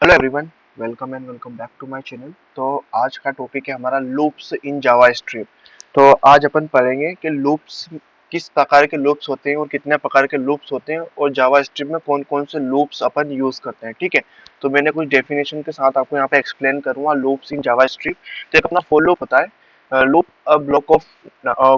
Hello everyone, welcome and welcome back to my channel. तो आज का टॉपिक है हमारा लूप्स इन जावा स्क्रिप्ट। तो आज अपन पढ़ेंगे कि लूप्स किस प्रकार के लूप्स होते हैं और कितने प्रकार के लूप्स होते हैं और जावा स्क्रिप्ट में कौन कौन से लूप्स अपन यूज करते हैं। ठीक है, तो मैंने कुछ डेफिनेशन के साथ आपको यहाँ पे एक्सप्लेन करूंगा लूप्स इन जावा स्क्रिप्ट। तो एक अपना फॉर लूप होता है, loop a block of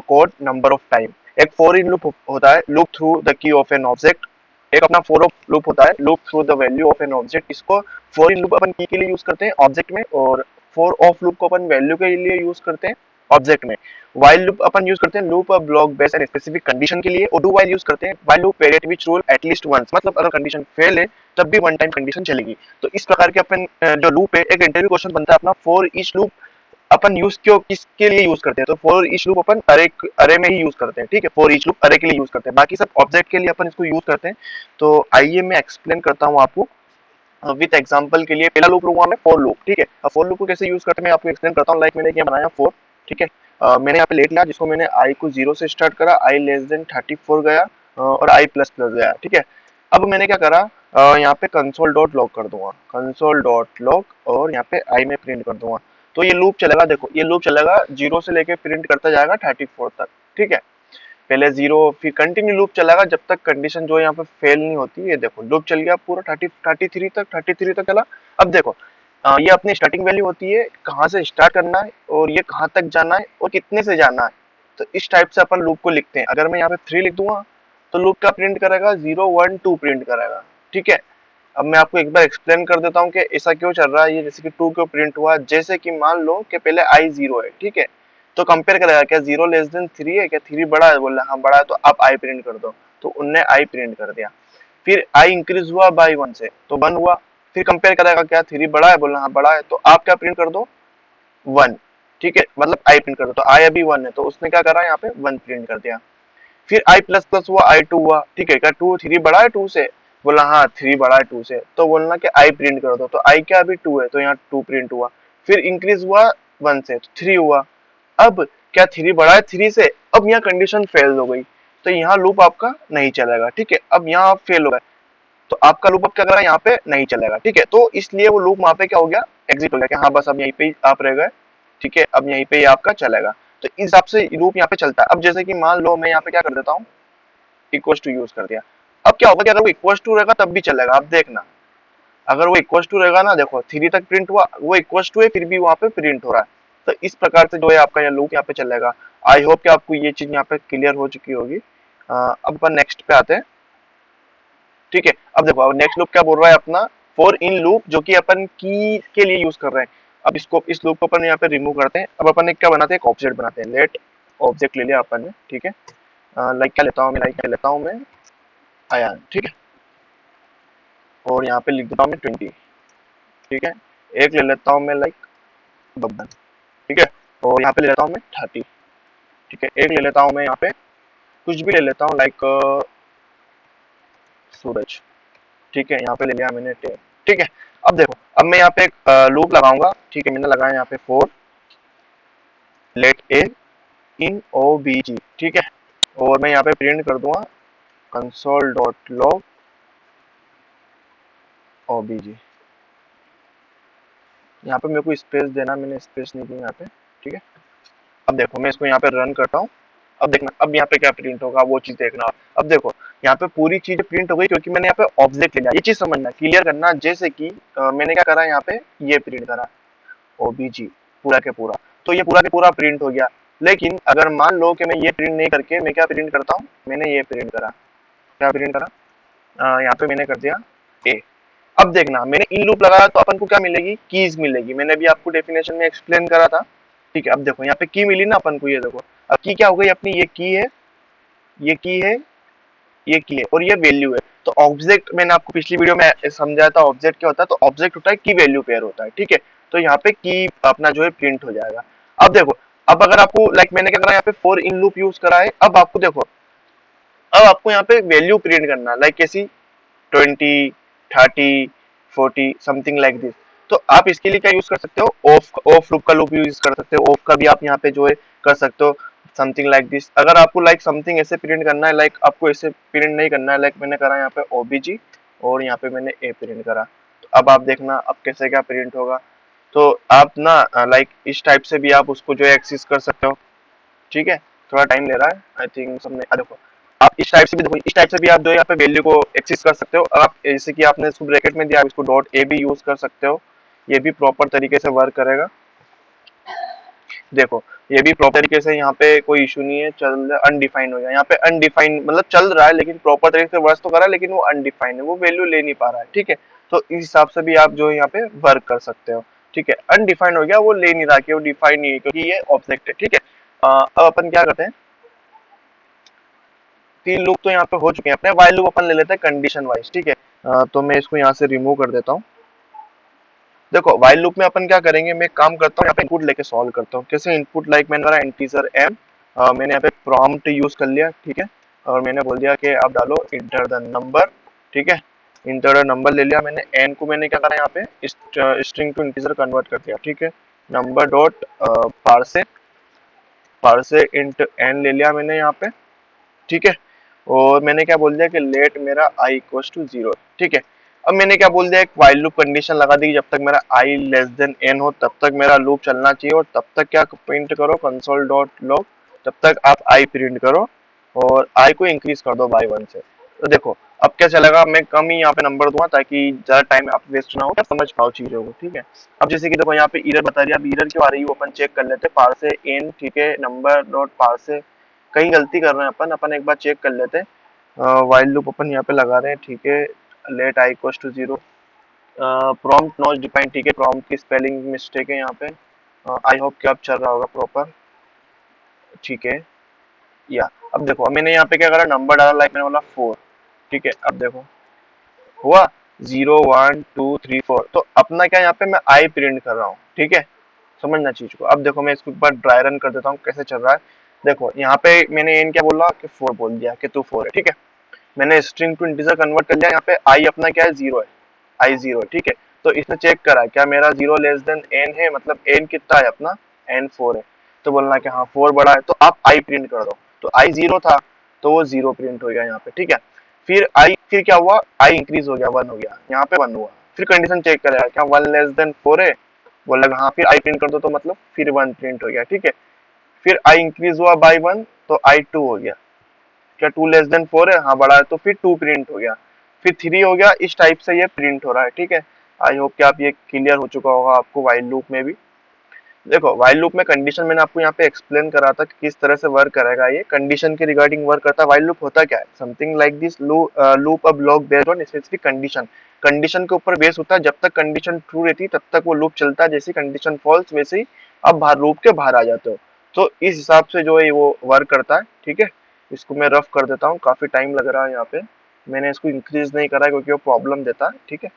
code number of time. एक फॉर इन लूप होता है loop through the key of an object. एक अपना फॉर ऑफ लूप होता है loop through the value of an object. इसको फॉर इन लूप अपन की के लिए यूज करते हैं ऑब्जेक्ट में, और फॉर ऑफ लूप को अपन वैल्यू के लिए यूज करते हैं ऑब्जेक्ट में। व्हाइल लूप अपन यूज करते हैं loop block based and specific condition के लिए, और डू व्हाइल यूज करते हैं while loop variant which rule at least once, मतलब अगर कंडीशन फेल है तब भी वन टाइम कंडीशन चलेगी। तो इस प्रकार के अपन जो लूप है, एक इंटरव्यू क्वेश्चन बनता है अपना for each loop upon use क्यों किसके लिए यूज करते हैं। तो फॉर ईच लूप अपन अरे में ही यूज करते हैं। ठीक है, फॉर ईच लूप अरे के लिए यूज करते हैं, बाकी सब ऑब्जेक्ट के लिए अपन इसको यूज करते हैं। तो आइए मैं एक्सप्लेन करता हूँ आपको विद एग्जांपल के लिए। पहला लूप लूंगा मैं फॉर लूप। ठीक है, अब फॉर लूप को कैसे यूज करते हैं मैं आपको एक्सप्लेन करता हूँ। लाइक मैंने क्या बनाया फॉर। ठीक है, मैंने यहाँ पे लेट लिया जिसको मैंने आई को 0 से स्टार्ट करा, आई लेस देन 34 गया, और आई प्लस प्लस गया। ठीक है, अब मैंने क्या करा, यहाँ पे कंसोल डॉट लॉग कर दूंगा, कंसोल डॉट लॉग, और यहाँ पे आई में प्रिंट कर दूंगा। तो ये लूप चलेगा, देखो ये लूप चलेगा 0 से लेके प्रिंट करता जाएगा 34 तक। ठीक है, पहले 0 फिर कंटिन्यू लूप चलेगा जब तक कंडीशन जो यहाँ पे फेल नहीं होती। ये देखो लूप चल गया पूरा 33 तक चला। अब देखो ये अपनी स्टार्टिंग वैल्यू होती है, कहाँ से स्टार्ट करना है और ये कहाँ तक जाना है और कितने से जाना है। तो इस टाइप से अपन लूप को लिखते हैं। अगर मैं यहाँ पे 3 लिख दूंगा तो लूप का प्रिंट करेगा 0 1 2 प्रिंट करेगा। ठीक है, अब मैं आपको एक बार एक्सप्लेन कर देता हूँ कि ऐसा क्यों चल रहा है। ये जैसे कि 2 क्यों प्रिंट हुआ, जैसे कि मान लो कि पहले आई 0 है। ठीक है, तो कंपेयर करेगा क्या 0 लेस देन 3 है क्या, 3 बड़ा है, बोला हाँ बड़ा है, तो आप आई प्रिंट कर दो। तो उनने आई प्रिंट कर दिया। फिर आई इंक्रीज हुआ बाई 1 से तो 1 हुआ। फिर कंपेयर करेगा क्या 3 बड़ा है, बोला हाँ बड़ा है, तो आप क्या प्रिंट कर दो 1। ठीक है, मतलब आई प्रिंट कर दो, तो आई अभी 1 है तो उसने क्या करा यहाँ पे 1 प्रिंट कर दिया। फिर आई प्लस प्लस हुआ, आई 2 हुआ। ठीक है, क्या 2 3 बड़ा है 2 से, बोला हाँ 3 बड़ा है 2 से, तो बोलना कि आई प्रिंट कर दो, तो आई क्या अभी 2 है तो यहाँ 2 प्रिंट हुआ। फिर इंक्रीज हुआ 1 से तो 3 हुआ। अब क्या 3 बड़ा है 3 से, अब यहाँ कंडीशन फेल हो गई, तो यहाँ लूप आपका नहीं चलेगा। ठीक है, अब यहाँ आप फेल हो गए तो आपका लूप अब क्या करेगा, यहाँ पे नहीं चलेगा। ठीक है, तो इसलिए वो लूप वहां पे क्या हो गया, एग्जिट हो गया कि हाँ बस अब यहीं पे ही आप रह गए। ठीक है, अब यहीं पे ही आपका चलेगा। तो इस हिसाब से लूप यहाँ पे चलता है। अब जैसे कि मान लो मैं यहाँ पे क्या कर देता हूँ, इक्वल टू यूज कर दिया। अब क्या होगा कि अगर वो इक्वल टू रहेगा तब भी चलेगा। आप देखना, अगर वो इक्वल टू रहेगा ना, देखो 3 तक प्रिंट हुआ, वो इक्वल टू है फिर भी वहां पे प्रिंट हो रहा है। तो इस प्रकार से जो है आपका यह लूप यहाँ पे चलेगा। आई होप कि आपको ये चीज यहाँ पे क्लियर हो चुकी होगी। अब अपन नेक्स्ट पे आते हैं। ठीक है, अब देखो अब नेक्स्ट लूप क्या बोल रहा है अपना, फॉर इन लूप, जो कि अपन की के लिए यूज कर रहे हैं। अब इसको इस लूप को अपन यहाँ पे रिमूव करते हैं। अब अपन एक क्या बनाते हैं, एक ऑब्जेक्ट बनाते हैं। लेट ऑब्जेक्ट ले लिया अपन ने। ठीक है, लाइक क्या लेता हूँ मैं, लाइक क्या लेता हूँ मैं, आया। ठीक है, और यहाँ पे लिख देता हूँ मैं 20। ठीक है, एक ले लेता हूँ मैं लाइक बब्बन। ठीक है, और यहाँ पे ले लेता हूँ मैं 30। ठीक है, एक ले लेता हूँ मैं यहाँ पे कुछ भी ले लेता हूँ लाइक सूरज। ठीक है, यहाँ पे ले लिया मैंने 10। ठीक है, अब देखो अब मैं यहाँ पे एक लूप लगाऊंगा। ठीक है, मैंने लगाया यहाँ पे for let a in O B G. ठीक है, और मैं यहाँ पे प्रिंट कर दूंगा console dot log O B G. यहाँ पे मेरे को स्पेस देना, मैंने स्पेस नहीं दी यहाँ पे। ठीक है, अब देखो मैं इसको यहाँ पे रन करता हूँ। अब देखना अब यहाँ पे क्या प्रिंट होगा वो चीज देखना। अब देखो यहाँ पे पूरी चीज प्रिंट हो गई क्योंकि मैंने यहाँ पे ऑब्जेक्ट ले लिया। ये चीज समझना, क्लियर करना। जैसे कि मैंने क्या करा यहाँ पे, ये प्रिंट करा ओबीजी पूरा के पूरा, तो ये पूरा के पूरा प्रिंट हो गया। लेकिन अगर मान लो कि मैं ये प्रिंट नहीं करके मैं क्या प्रिंट करता हूँ, मैंने ये प्रिंट करा, क्या प्रिंट करा, यहाँ पे मैंने कर दिया ए। अब देखना मैंने इन लूप लगाया तो अपन को क्या मिलेगी, कीज मिलेगी। मैंने भी आपको डेफिनेशन में एक्सप्लेन करा था। ठीक है, अब देखो यहाँ पे की मिली ना अपन को, ये देखो अब की क्या हो गई अपनी, ये की है, ये की है, ये की है, और ये वैल्यू है। तो ऑब्जेक्ट मैंने आपको पिछली वीडियो में समझाया था ऑब्जेक्ट क्या होता है। तो ऑब्जेक्ट होता है की वैल्यू पेयर होता है। ठीक है, तो यहाँ पे की अपना जो है प्रिंट हो जाएगा। अब देखो अब अगर आपको लाइक मैंने क्या करा यहाँ पे फॉर इन लूप यूज करा है। अब आपको देखो अब आपको यहाँ पे वैल्यू प्रिंट करना लाइक कैसी, 20 30 40 समथिंग लाइक दिस। तो आप इसके लिए क्या यूज कर सकते हो, ऑफ ऑफ लूप का लूप यूज कर सकते हो। ऑफ का भी आप यहाँ पे जो है कर सकते हो, समथिंग लाइक दिस। अगर आपको लाइक समथिंग ऐसे प्रिंट करना है, लाइक आपको ऐसे प्रिंट नहीं करना है, लाइक मैंने करा यहाँ पे ओबीजी और यहाँ पे मैंने ए प्रिंट करा। अब आप देखना अब कैसे क्या प्रिंट होगा। तो आप ना लाइक इस टाइप से भी आप उसको जो है एक्सेस कर सकते हो। ठीक है, थोड़ा टाइम ले रहा है आई थिंक सबने देखो। आप इस टाइप से भी देखो, इस टाइप से भी आप जो है यहाँ पे वैल्यू को एक्सेस कर सकते हो। आप जैसे कि आपने इसको ब्रैकेट में दिया, आप इसको डॉट ए भी यूज कर सकते हो, ये भी प्रॉपर तरीके से वर्क करेगा। देखो ये भी प्रॉपर तरीके से, यहाँ पे कोई इशू नहीं है, चल अनडिफाइंड हो गया, यहाँ पे अनडिफाइंड मतलब चल रहा है लेकिन प्रॉपर तरीके से वर्क तो कर रहा है लेकिन वो अनडिफाइंड है, वो वैल्यू ले नहीं पा रहा है। ठीक है, तो इस हिसाब से भी आप जो है यहाँ पे वर्क कर सकते हो। ठीक है, अनडिफाइंड हो गया, वो ले नहीं रहा कि वो डिफाइंड नहीं है क्योंकि ये ऑब्जेक्ट है। ठीक है, अब अपन क्या करते हैं, तीन लूप तो यहाँ पे हो चुके हैं अपने, वाइल लूप अपन ले लेते हैं कंडीशन वाइज। ठीक है, तो मैं इसको यहाँ से रिमूव कर देता हूँ। देखो वाइल लूप में अपन क्या करेंगे, मैं एक काम करता हूँ यहाँ पे इनपुट लेके सॉल्व करता हूँ। कैसे इनपुट, लाइक मैंने कहा इंटीजर एम, मैंने यहाँ पे प्रॉम्प्ट यूज कर लिया। ठीक है, और मैंने बोल दिया कि आप डालो इंटर द नंबर। ठीक है, इंटर द नंबर ले लिया मैंने, एन को मैंने क्या करा यहाँ पे स्ट्रिंग टू इंटीजर कन्वर्ट कर दिया। ठीक है, नंबर डॉट पार्से, पार्से इंट एन ले लिया मैंने यहाँ पे। ठीक है, और मैंने क्या बोल दिया कि लेट मेरा i इक्वल्स टू 0। ठीक है, अब मैंने क्या बोल दिया, एक वाइल लूप कंडीशन लगा दी, जब तक मेरा i लेस देन n हो तब तक मेरा लूप चलना चाहिए, और तब तक क्या प्रिंट करो कंसोल डॉट लॉग, तब तक आप i प्रिंट करो और i को इंक्रीज कर दो बाई 1 से। तो देखो अब क्या चलेगा, मैं कम ही यहाँ पे नंबर दूंगा ताकि ज्यादा टाइम आप वेस्ट ना हो, समझ पाओ चीजों को। ठीक है, अब जैसे कि देखो यहाँ पे एरर बता रही है, अब एरर क्यों आ रही है वो अपन चेक कर लेते हैं। पार्से इन, ठीक है, नंबर डॉट पार्से, कहीं गलती कर रहे हैं अपन, अपन एक बार चेक कर लेते हैं। वाइल लूप अपन यहाँ पे लगा रहे हैं। ठीक है, let I equals to 0, prompt not defined. ठीक है, प्रॉम्प्ट की स्पेलिंग मिस्टेक है यहाँ पे, आई होप कि अब चल रहा होगा प्रॉपर। ठीक है, या अब देखो मैंने यहाँ पे क्या करा, नंबर डाला, लाइक मैंने बोला 4। ठीक है, अब देखो हुआ 0 1 2 3 4, तो अपना क्या यहाँ पे मैं आई प्रिंट कर रहा हूँ। ठीक है, समझना चीज को। अब देखो मैं इसको एक बार ड्राई रन कर देता हूँ कैसे चल रहा है। देखो यहाँ पे मैंने एन क्या बोला कि 4 बोल दिया कि तू 4 है। ठीक है, मैंने स्ट्रिंग टू इंटीजर कन्वर्ट कर लिया, यहाँ पे आई अपना क्या है 0 है, आई 0 है। ठीक है, तो इसने चेक करा क्या मेरा 0 लेस देन एन है, मतलब एन कितना है अपना, एन 4 है, तो बोलना कि हाँ 4 बड़ा है, तो आप आई प्रिंट कर दो। तो आई 0 था तो वो 0 प्रिंट हो गया यहाँ पे। ठीक है, फिर आई, फिर क्या हुआ, आई इंक्रीज हो गया, 1 हो गया, यहाँ पे 1 हुआ, फिर कंडीशन चेक करेगा क्या 1 लेस देन 4 है, बोला हाँ, फिर आई प्रिंट कर दो, तो मतलब फिर 1 प्रिंट हो गया। ठीक है, फिर आई इंक्रीज हुआ बाई 1, तो आई 2 हो गया, क्या 2 लेस देन 4 है, हाँ बड़ा है, तो फिर 2 प्रिंट हो गया, फिर 3 हो गया। इस टाइप से ये प्रिंट हो रहा है। ठीक है, आई होप कि आप ये क्लियर हो चुका होगा आपको वाइल लूप में भी। देखो वाइल लूप में कंडीशन मैंने आपको यहाँ पे एक्सप्लेन करा था कि किस तरह से वर्क करेगा, ये कंडीशन के रिगार्डिंग वर्क करता है। वाइल लूप होता क्या है, something like this, loop a block based on specific condition, condition के ऊपर बेस होता है, जब तक कंडीशन ट्रू रहती है तब तक वो लूप चलता है, जैसे कंडीशन फॉल्स वैसे ही आप बाहर लूप के बाहर आ जाते हो। तो इस हिसाब से जो है वो वर्क करता है। ठीक है, इसको मैं रफ कर देता हूँ, काफी टाइम लग रहा है यहाँ पे, मैंने इसको इंक्रीज नहीं करा है क्योंकि वो प्रॉब्लम देता है। ठीक है,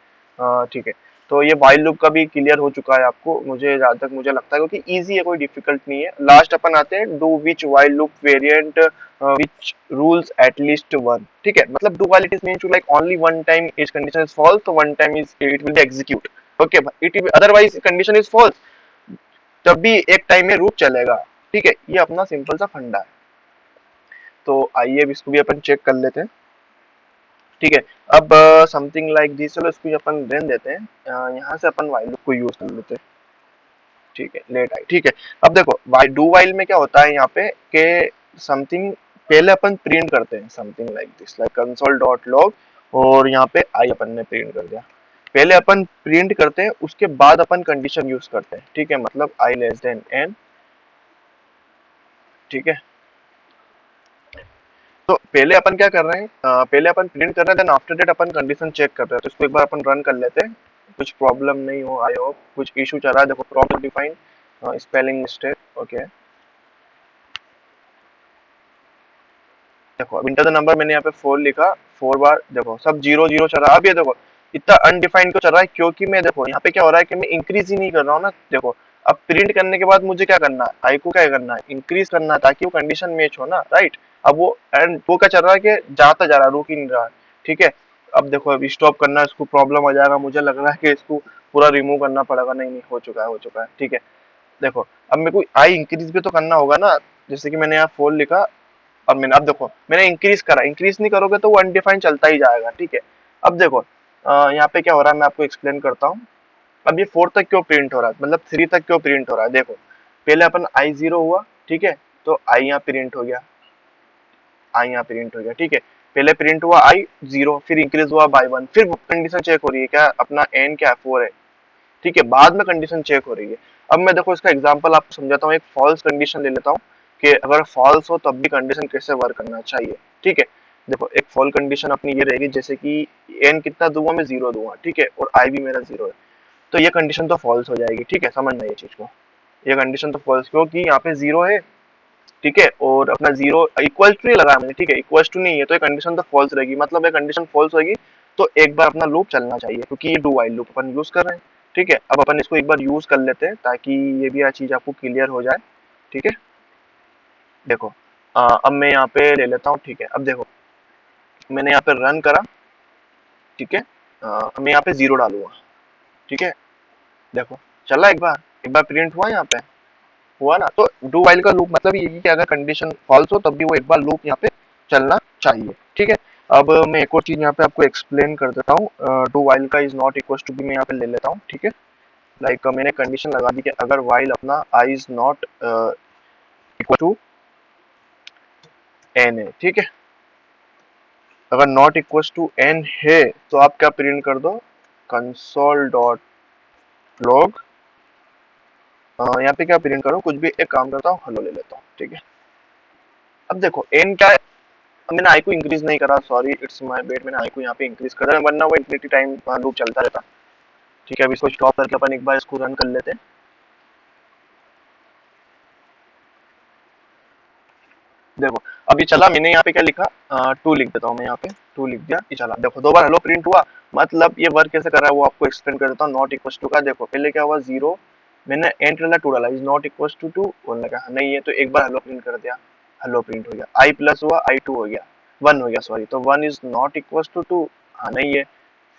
ठीक है, तो ये वाइल लूप का भी क्लियर हो चुका है आपको, मुझे जहां तक मुझे लगता है, क्योंकि इजी है, कोई डिफिकल्ट नहीं है। लास्ट अपन आते हैं do which while loop variant which rules at least one. ठीक है, मतलब duality means like only one time is condition is false, तो one time is it will be execute. Okay, it otherwise condition is false, तब भी एक time में loop चलेगा। ठीक है, ये अपना सिंपल सा फंडा है। तो आइए अब इसको भी अपन चेक कर लेते हैं। ठीक है, अब समथिंग लाइक दिस, चलो इसको अपन रहने देते हैं, यहाँ से अपन वाइल लूप को यूज कर लेते हैं। ठीक है, लेट आई। ठीक है, अब देखो डू वाइल में क्या होता है यहाँ पे कि समथिंग पहले अपन प्रिंट करते हैं, something like this, like console dot log, और यहाँ पे आई अपन ने प्रिंट कर दिया। पहले अपन प्रिंट करते हैं, उसके बाद अपन कंडीशन यूज करते हैं। ठीक है, मतलब आई लेस देन एन। ठीक है, तो पहले अपन क्या कर रहे हैं, पहले अपन प्रिंट कर रहे हैं, देन आफ्टर दैट अपन कंडीशन चेक कर रहे हैं। तो इसको एक बार अपन रन कर लेते हैं, कुछ प्रॉब्लम नहीं हो, आई होप कुछ इशू चल रहा है। देखो problem define, spelling mistake, okay. देखो अब इंटर द नंबर मैंने यहाँ पे 4 लिखा, 4 बार देखो सब 0 0 चल रहा है। अब ये देखो इतना अनडिफाइंड क्यों चल रहा है, क्योंकि मैं देखो यहाँ पे क्या हो रहा है कि मैं इंक्रीज ही नहीं कर रहा हूँ ना। देखो अब प्रिंट करने के बाद मुझे क्या करना है, आई को क्या करना है, इंक्रीज करना है, ताकि वो कंडीशन मैच हो ना, राइट। अब वो एंड वो क्या चल रहा है कि जाता जा रहा है, रुक ही नहीं रहा है। ठीक है, अब देखो अब स्टॉप करना है, इसको प्रॉब्लम आ जाएगा, मुझे लग रहा है कि इसको पूरा रिमूव करना पड़ेगा। नहीं नहीं, हो चुका है, हो चुका है। ठीक है, देखो अब मेरे को आई इंक्रीज भी तो करना होगा ना, जैसे कि मैंने यहाँ 4 लिखा, अब देखो मैंने इंक्रीज करा, इंक्रीज नहीं करोगे तो वो अनडिफाइंड चलता ही जाएगा। ठीक है, अब देखो यहाँ पे क्या हो रहा है मैं आपको एक्सप्लेन करता हूँ। अब ये 4 तक क्यों प्रिंट हो रहा है, मतलब 3 तक क्यों प्रिंट हो रहा है, देखो पहले अपन आई जीरो हुआ, ठीक है, तो आई यहाँ प्रिंट हो गया, आई यहाँ प्रिंट हो गया, ठीक है। पहले प्रिंट हुआ आई जीरो, फिर इंक्रीज हुआ बाय वन, फिर कंडीशन चेक हो रही है क्या अपना एन क्या 4 है, ठीक है, बाद में कंडीशन चेक हो रही है। अब मैं देखो इसका एग्जांपल आपको समझाता हूँ, एक फॉल्स कंडीशन ले लेता हूँ कि अगर फॉल्स हो तब भी कंडीशन कैसे वर्क करना चाहिए, ठीक है। देखो एक फॉल कंडीशन अपनी ये रहेगी, जैसे कि एन कितना दूंगा मैं जीरो दूंगा, ठीक है, और आई भी मेरा जीरो है, तो ये कंडीशन तो फॉल्स हो जाएगी, ठीक है, समझना ये चीज को। ये कंडीशन तो फॉल्स क्योंकि यहाँ पे जीरो है, ठीक है, और अपना जीरो इक्वल टू नहीं लगाया मैंने, ठीक है, इक्वल टू नहीं है तो ये कंडीशन तो फॉल्स रहेगी, मतलब ये कंडीशन फॉल्स होगी तो एक बार अपना लूप चलना चाहिए, क्योंकि ये do while loop upon use कर रहे हैं, ठीक है। अब अपन इसको एक बार यूज कर लेते हैं ताकि ये भी चीज आपको क्लियर हो जाए, ठीक है। देखो अब मैं यहाँ पे ले लेता हूँ, ठीक है, अब देखो मैंने यहाँ पे रन करा, ठीक है, मैं यहाँ पे जीरो डालूंगा, ठीक है, देखो चला एक बार प्रिंट हुआ यहाँ पे, हुआ ना, तो डू वाइल का लूप मतलब ये कि अगर कंडीशन फॉल्स हो तब भी वो एक बार लूप यहाँ पे चलना चाहिए, ठीक है। अब मैं एक और चीज यहाँ पे आपको एक्सप्लेन कर देता हूँ, डू वाइल का इज नॉट इक्वल टू भी मैं यहाँ पे ले लेता हूँ, ठीक है। लाइक मैंने कंडीशन लगा दी कि अगर वाइल अपना I is not equal to n है, ठीक है, अगर नॉट इक्वल टू एन है तो आप क्या प्रिंट कर दो, कंसोल डॉट लॉग, यहाँ पे क्या प्रिंट करो, कुछ भी एक काम करता हूँ, हेलो ले लेता हूँ, ठीक है। अब देखो एन क्या है, अब मैंने आई को इंक्रीज नहीं करा, सॉरी इट्स माय बैड, मैंने आई को यहाँ पे इंक्रीज कर दिया, वरना वो इन्फिनिटी टाइम लूप चलता रहता, ठीक है। अब इसको स्टॉप करके अपन एक बार इसको रन कर लेते हैं। देखो अभी चला, मैंने यहाँ पे क्या लिखा, टू लिख देता हूँ मैं, यहाँ पे टू लिख दिया, ये चला, देखो दो बार हेलो प्रिंट हुआ, मतलब ये वर्क कैसे कर रहा है वो आपको एक्सप्लेन कर देता हूँ। नॉट इक्वल टू का देखो पहले क्या हुआ जीरो, मैंने एंड डाला टू डाला, is not equal to two बोलने का नहीं है, तो एक बार हेलो प्रिंट कर दिया, हेलो प्रिंट हो गया, आई प्लस हुआ आई टू हो गया, वन हो गया सॉरी, तो one is not equal to two, हाँ नहीं है,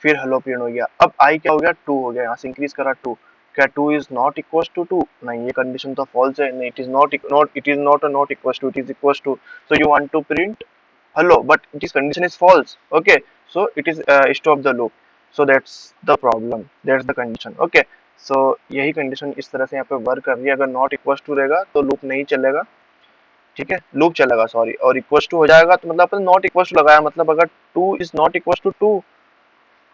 फिर हेलो प्रिंट हो गया, अब आई क्या हो गया टू हो गया, यहाँ से इंक्रीज करा टू, क्या two is not equal to two, नहीं ये कंडीशन तो फॉल्स है, नहीं it is not it is not not equal to, it is equal to, so you want to print hello but this condition is false, okay, so it is stop the loop, so that's the problem, that's the condition, okay। so यही condition इस तरह से यहाँ पे work कर रही है, अगर नॉट इक्वल टू रहेगा तो लूप नहीं चलेगा, ठीक है, लूप चलेगा सॉरी, और इक्वल टू हो जाएगा तो मतलब अपन नॉट इक्वल टू लगाया, मतलब अगर two is not equal to two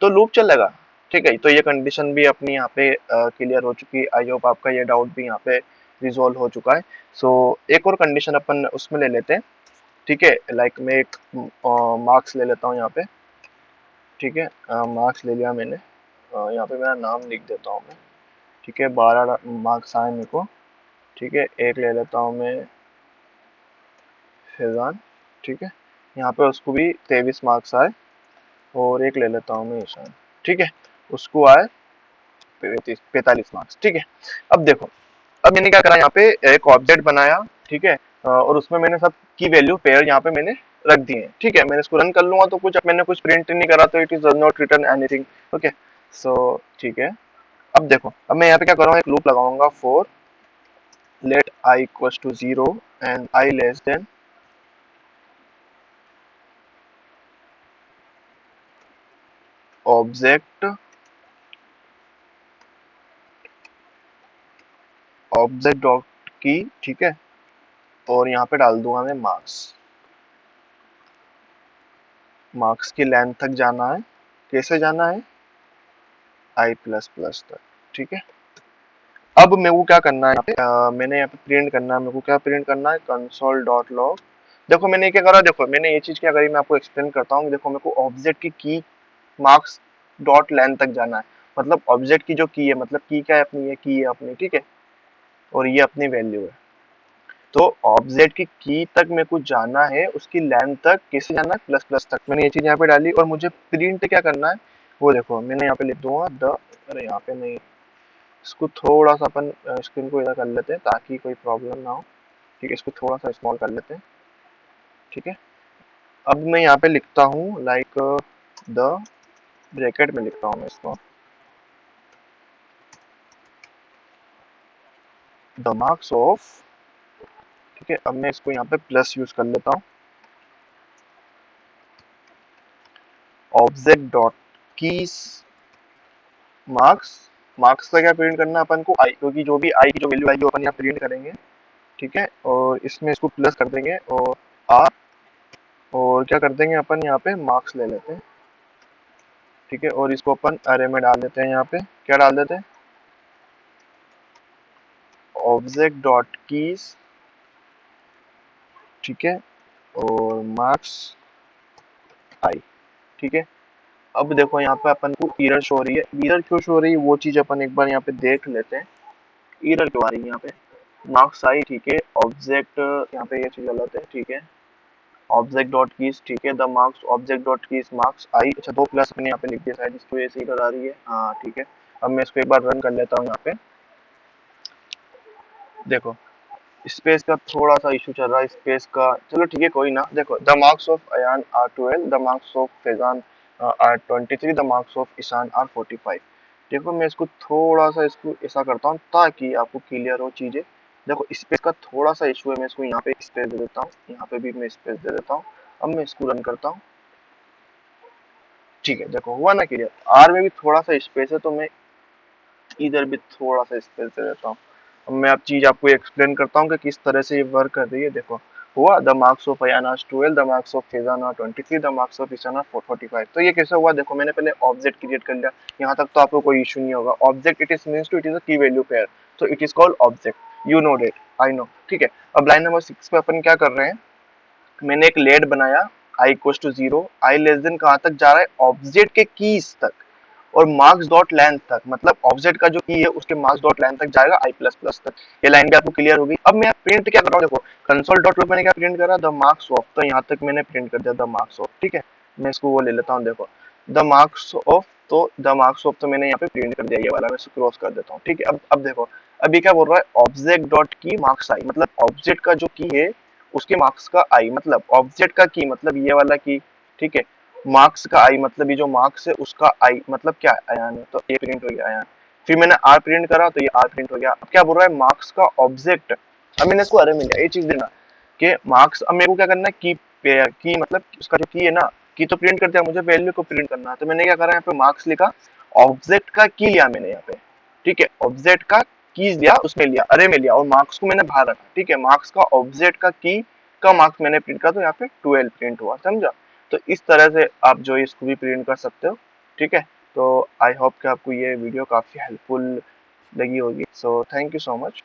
तो लूप चलेगा, ठीक है। तो ये कंडीशन भी अपनी यहाँ पे क्लियर हो चुकी है, आई होप आपका ये डाउट भी यहाँ पे रिजोल्व हो चुका है। सो एक और कंडीशन अपन उसमें ले लेते हैं, ठीक है, लाइक मैं एक मार्क्स ले लेता हूँ यहाँ पे, ठीक है, मार्क्स ले लिया मैंने, यहाँ पे मेरा नाम लिख देता हूँ मैं, ठीक है, 12 मार्क्स आए मेरे को, ठीक है, एक ले लेता हूँ मैं फैजान, ठीक है, यहाँ पे उसको भी 23 मार्क्स आए, और एक ले लेता हूँ मैं ईशान, ठीक है, उसको आए 45 मार्क्स, ठीक है। अब देखो अब मैंने क्या करा, यहाँ पे एक ऑब्जेक्ट बनाया, ठीक है, और उसमें मैंने सब की वैल्यू पेयर यहाँ पे मैंने रख दी है, ठीक है, मैंने इसको रन कर लूंगा तो कुछ, अब मैंने कुछ प्रिंट नहीं करा तो it is not return anything, okay. So ठीक है, अब देखो अब मैं यहाँ पे क्या करूँगा, एक लूप लगाऊंगा for let I equals to zero and I less than object object dot key, ठीक है, और यहाँ पे डाल दूंगा मैं मार्क्स, मार्क्स की लेंथ तक जाना है, कैसे जाना है, आई प्लस प्लस तक, ठीक है। अब मेरे को क्या करना है यहाँ पे, मैंने यहाँ पे प्रिंट करना है, मेरे को क्या प्रिंट करना है, कंसोल डॉट लॉग। देखो मैंने क्या करा, देखो मैंने ये चीज क्या करी, मैं आपको एक्सप्लेन करता हूँ। देखो मेरे को ऑब्जेक्ट की मार्क्स डॉट लेंथ तक जाना है, मतलब ऑब्जेक्ट की जो की है, मतलब की क्या है अपनी, ये की है अपनी, ठीक है, और ये अपनी वैल्यू है, तो ऑब्जेक्ट की तक मेरे को जाना है, उसकी लेंथ तक कैसे जाना है, प्लस प्लस तक। मैंने ये चीज यहाँ पे डाली, और मुझे प्रिंट क्या करना है वो देखो, मैंने यहाँ पे लिख दूंगा द, अरे यहाँ पे नहीं, इसको थोड़ा सा अपन स्क्रीन को इधर कर लेते हैं ताकि कोई प्रॉब्लम ना हो, ठीक है, इसको थोड़ा सा स्मॉल कर लेते हैं, ठीक है। अब मैं यहाँ पे लिखता हूँ लाइक द, ब्रैकेट में लिखता हूँ मैं इसको, द मार्क्स ऑफ, ठीक है। अब मैं इसको यहाँ पे प्लस यूज कर लेता हूँ, object dot keys marks, marks का क्या प्रिंट करना है अपन को आई, क्योंकि जो भी आई की जो वैल्यू आएगी वो अपन यहाँ प्रिंट करेंगे, ठीक है। और इसमें इसको प्लस कर देंगे और आर, और क्या कर देंगे अपन यहाँ पे मार्क्स ले लेते हैं, ठीक है। और इसको अपन अरे में डाल देते हैं, यहाँ पे क्या डाल देते हैं, ऑब्जेक्ट डॉट कीज, ठीक है, और मार्क्स आई, ठीक है। अब देखो यहाँ पे अपन को एरर शो हो रही है, एरर क्यों शो हो रही है वो चीज अपन एक बार यहाँ पे देख लेते हैं, एरर क्यों आ रही है यहाँ पे। मार्क्स आई, ठीक है, ऑब्जेक्ट, यहाँ पे ये चीज गलत है, ठीक है, ऑब्जेक्ट डॉट कीज, ठीक है, the marks object dot keys marks I, अच्छा दो प्लस मैंने यहाँ पे लिख दिया शायद इसकी वजह से एरर आ रही है, हाँ ठीक है। अब मैं इसको एक बार रन कर लेता हूँ यहाँ पे, देखो स्पेस का थोड़ा सा इशू चल रहा है, स्पेस का, चलो ठीक है कोई ना। देखो the marks of Ayaan are 12, the marks of Faizan are 23, the marks of Ishaan are 45। देखो मैं इसको थोड़ा सा इसको ऐसा करता हूँ ताकि आपको क्लियर हो चीजें। देखो स्पेस का थोड़ा सा इशू है, मैं इसको यहाँ पे स्पेस दे देता हूँ, यहाँ पे भी मैं स्पेस दे देता हूँ। अब मैं इसको रन करता हूँ, ठीक है, देखो हुआ ना क्लियर, आर में भी थोड़ा सा स्पेस है तो मैं इधर भी थोड़ा सा स्पेस दे देता हूँ। अब मैं आप चीज आपको एक्सप्लेन करता हूँ कि किस तरह से ये वर्क कर रही है। देखो हुआ the marks of Ayaan are 12, the marks of Faizan are 23, the marks of Ishaan are 45। तो ये कैसे हुआ, देखो मैंने पहले ऑब्जेक्ट क्रिएट कर लिया, यहाँ तक तो आपको कोई इशू नहीं होगा। Object it is means to it is a key value pair, तो it is called object, you know that, I know, ठीक है। अब लाइन नंबर 6 पे अपन क्या कर रहे हैं, मैंने एक लेड बनाया, I equals to 0, I less than कहाँ तक जा रहा है, ऑब्जेक्ट के कीज तक, और मार्क्स डॉट लेंथ तक, मतलब ऑब्जेक्ट का जो की है उसके मार्क्स डॉट लेंथ तक जाएगा आई प्लस प्लस तक। ये लाइन भी आपको क्लियर होगी। अब मैं प्रिंट क्या कर रहा हूँ, देखो कंसोल डॉट लॉग मैंने क्या प्रिंट करा, द मार्क्स ऑफ, तो यहाँ तक मैंने प्रिंट कर दिया द मार्क्स ऑफ, ठीक है। मैं इसको वो ले लेता हूँ, देखो द मार्क्स ऑफ, तो द मार्क्स ऑफ तो मैंने यहाँ पे प्रिंट कर दिया, ये वाला मैं क्रॉस कर देता हूँ, ठीक है। अब देखो अभी क्या बोल रहा है, ऑब्जेक्ट डॉट की मार्क्स आई, मतलब ऑब्जेक्ट का जो की है उसके मार्क्स का आई, मतलब ऑब्जेक्ट का की मतलब ये वाला की, ठीक है, मार्क्स का आई मतलब ये जो मार्क्स है उसका आई मतलब क्या है, अयान है, तो ये प्रिंट हो गया अयान। फिर मैंने आर प्रिंट करा तो ये आर प्रिंट हो गया। अब क्या बोल रहा है, मार्क्स का ऑब्जेक्ट, अब मैंने इसको अरे मिल गया, ये चीज देना कि मार्क्स, अब मेरे को क्या करना है, की पेयर की मतलब उसका जो की है ना, की तो प्रिंट कर दिया, मुझे वैल्यू को प्रिंट करना है, तो मैंने क्या करा यहाँ पे मार्क्स लिखा, ऑब्जेक्ट का की लिया मैंने यहाँ पे, ठीक है, ऑब्जेक्ट का कीज लिया, उसमें लिया अरे में लिया, और मार्क्स को मैंने बाहर रखा, ठीक है। मार्क्स का ऑब्जेक्ट का की का मार्क्स मैंने प्रिंट करा, तो यहाँ पे 12 प्रिंट हुआ, समझा। तो इस तरह से आप जो इसको भी प्रिंट कर सकते हो, ठीक है। तो आई होप कि आपको ये वीडियो काफ़ी हेल्पफुल लगी होगी, so thank you so much.